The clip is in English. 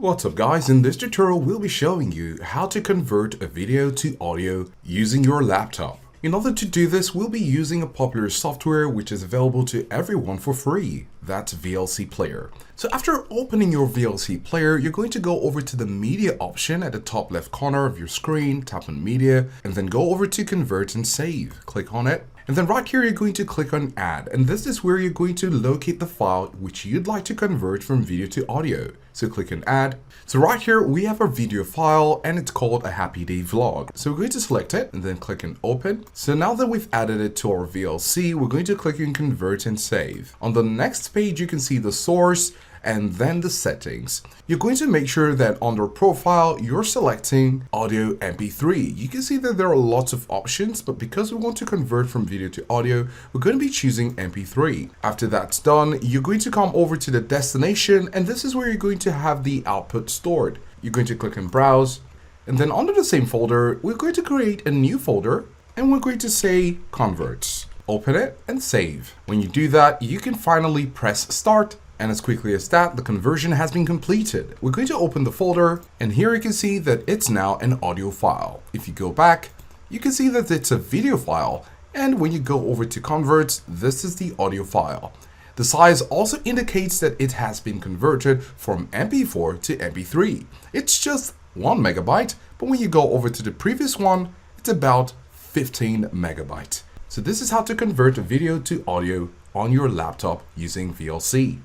What's up guys, in this tutorial we'll be showing you how to convert a video to audio using your laptop. In order to do this, we'll be using a popular software which is available to everyone for free. That's VLC Player. So after opening your VLC Player, you're going to go over to the media option at the top left corner of your screen, tap on media, and then go over to convert and save. Click on it. And then right here, you're going to click on add. And this is where you're going to locate the file which you'd like to convert from video to audio. So click on add. So right here, we have our video file and it's called a happy day vlog. So we're going to select it and then click on open. So now that we've added it to our VLC, we're going to click on convert and save. On the next page, you can see the source and then the settings. You're going to make sure that under profile, you're selecting audio MP3. You can see that there are lots of options, but because we want to convert from video to audio, we're going to be choosing MP3. After that's done, you're going to come over to the destination, and this is where you're going to have the output stored. You're going to click on browse, and then under the same folder, we're going to create a new folder, and we're going to say converts. Open it and save. When you do that, you can finally press start. And as quickly as that, the conversion has been completed. We're going to open the folder, and here you can see that it's now an audio file. If you go back, you can see that it's a video file. And when you go over to converts, this is the audio file. The size also indicates that it has been converted from MP4 to MP3. It's just 1 megabyte, but when you go over to the previous one, it's about 15 megabyte. So this is how to convert a video to audio on your laptop using VLC.